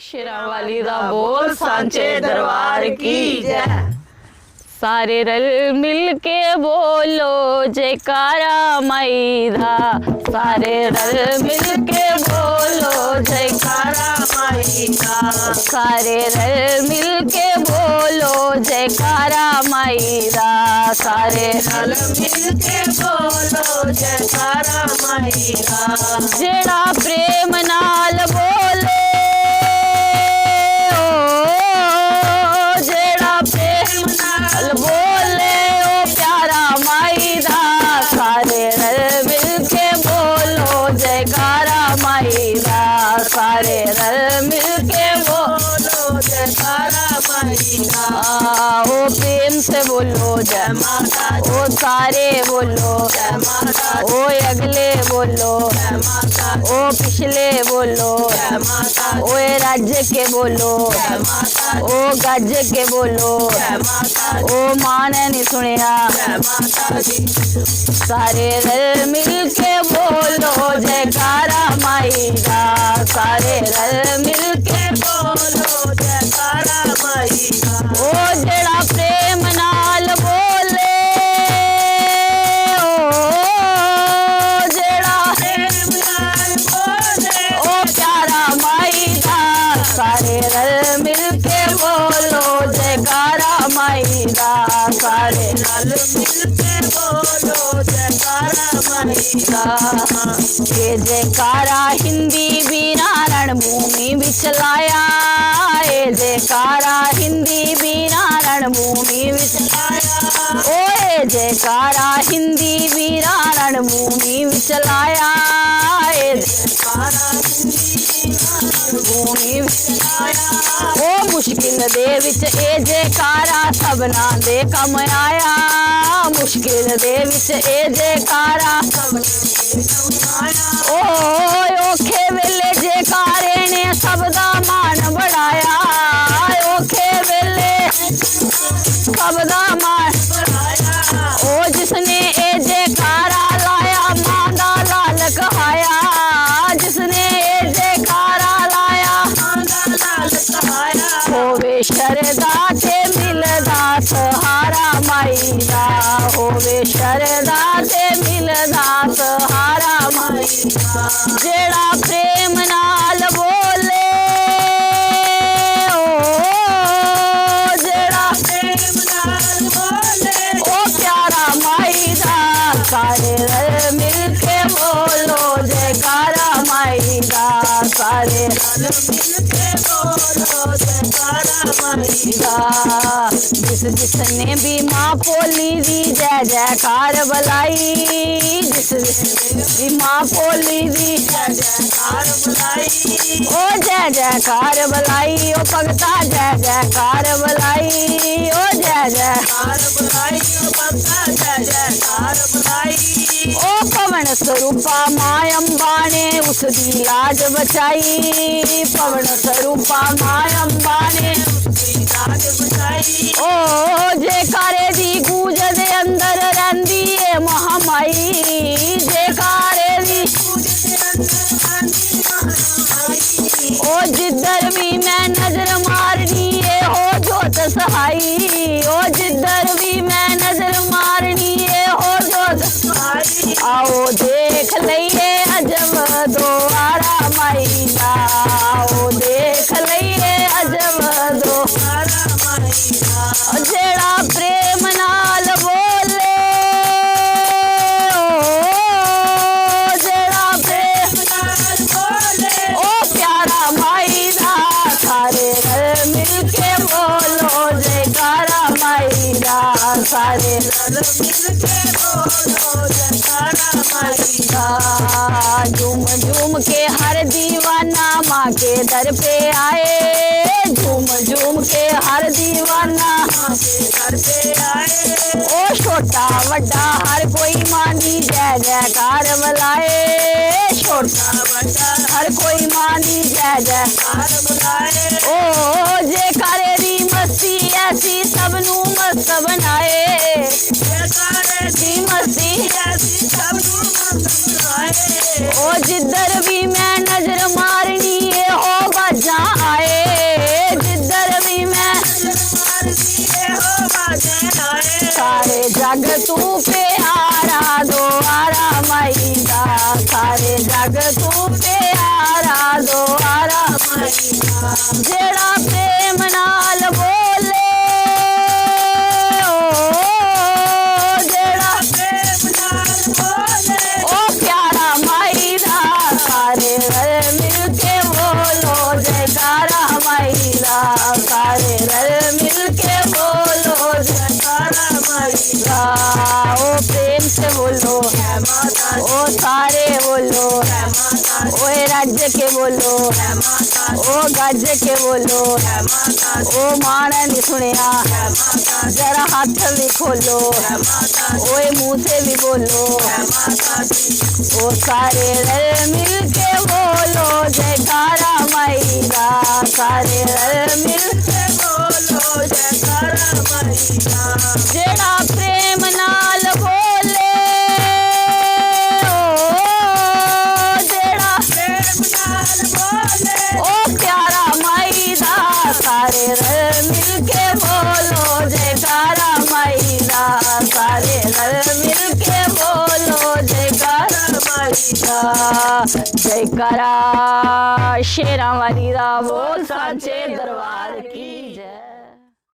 शेरा वाली दा बोल सांचे दरबार की जय। सारे रल मिल के बोलो जयकारा माई दा, सारे रल मिल के बोलो जयकारा माई दा, सारे रल मिल के बोलो जयकारा माई दा, सारे रल मिल के बोलो जयकारा माई दा। जेड़ा प्रेम नाल बोले बोले ओ प्यारा माई दा, सारे रल मिल के बोलो जयकारा माई दा, सारे रल मिल के बोलो जयकारा माई दा। ओ प्रेम से बोलो जय माता, ओ सारे बोलो जय माता, ओ अगले बोलो जय माता, ओ पिछले बोलो जय माता, ओ राज्य के बोलो जय माता, ओ गज के बोलो जय माता, ओ मां ने नहीं सुनिया जय माता दी। सारे रल मिल के बोलो जयकारा माई दा, सारे रल मिल के बोलो जयकारा माई दा। ओ जेड़ा प्रेम नाल बोले, ओ जेड़ा प्रेम नाल बोले ओ प्यारा माई दा, सारे रल मिल के बोलो जयकारा माई दा, सारे रल मिल के बोलो जयकारा माई दा। ये जयकारा हिंदी बीना रणभूमि बिच लाया, ये जयकारा हिंदी बीना रणभूमि बिच लाया, ओ ये जयकारा हिंदी बीना रणभूमि बिच लाया, ये जयकारा हिंदी रणभूमि बिच लाया। ओ मुश्किल दे विच ए जयकारा सबना दे कम आया, मुश्किल दे विच ए जयकारा सबना दे कम आया। ओ औखे वेले जयकारे ने सबदा मान बढ़ाया, औखे वेले सबदा मान बढ़ाया। ओ जिसने ए जयकारा लाया मां दा लाल कहाया, जिसने ए जयकारा लाया मां दा लाल कहाया। होवे शरदा ते मिलदा सहारा माई दा, होवे शरदा ते मिलदा सहारा माई दा। जेड़ा प्रेम नाल बोले, ओ जेड़ा प्रेम नाल बोले ओ प्यारा माई दा, सारे रल मिल के बोलो जयकारा माई दा, सारे रल मिल के बोलो जयकारा माई दा। जिस जिसने भी माँ बोली दी जय जयकार बुलाई, जिस जिसने भी माँ बोली दी जय जयकार बुलाई, ओ जय जयकार बुलाई, ओ भगता जय जयकार बुलाई, ओ जय जयकार बुलाई, ओ भगता जय जयकार बुलाई। ओ पवन स्वरूपा माँ अम्बा ने उसकी लाज बचाई, पवन स्वरूपा माँ अम्बा ने उसकी लाज बचाई। ओ जयकारे दी गूंज दे अंदर रहंदी ए महामाई, जयकारे दी गूंज दे अंदर रहंदी महामाई। ओ जिधर भी मैं नजर मारनी ए हो जोत सहाई, ओ जिधर भी मैं नजर मारनी ए हो जोत सहाई। आओ देख लइए अजब दोबारा माई दा, आओ देख लइए अजब दोबारा माई दा। जेड़ा प्रेम नाल बोले, ओ जेड़ा प्रेम नाल बोले ओ प्यारा माई दा, सारे रल मिल के बोलो जयकारा माई दा, सारे रल मिल के बोलो जयकारा माई दा। झूम झूम के हर दीवाना माँ के दर पे आए, झूम झूम के हर दीवाना माँ के दर पे आए। ओ छोटा बड़ा हर कोई माँ दी जय जयकार बुलाए, छोटा बड़ा हर कोई माँ दी जय जयकार बुलाए। ओ जयकारे दी मस्ती ऐसी सबनू मस्त बनाए, जयकारे दी मस्ती ऐसी सबनू मस्त बनाए। ओ जिधर भी मैं नजर मारनी है हो बाजा आए, जग तू प्यारा द्वारा माई दा सारे जग तू प्यारा द्वारा माई दा जेड़ा प्रेम नाल बोले जेड़ा प्रेम नाल बोले ओ प्यारा माई दा सारे रल मिल के बोलो जयकारा माई दा सारे रल मिल के बोलो जयकारा माई दा ओ प्रेम से बोलो ओ सारे बोलो ओ राज्य के बोलो ओ गज के बोलो ओ माना नहीं सुनिया जरा हाथ भी खोलो ओए मुंह से भी बोलो ओ सारे रल मिल के बोलो जयकारा माई दा सारे रल मिल के बोलो जयकारा माई दा जेड़ा प्रेम नाल बोले जेड़ा प्रेम नाल बोले ओ प्यारा माई दा सारे रल मिल के बोलो जयकारा माई दा सारे रल मिल के बोलो जयकारा माई दा जयकारा शेरां वाली दा बोल साचे दरबार की।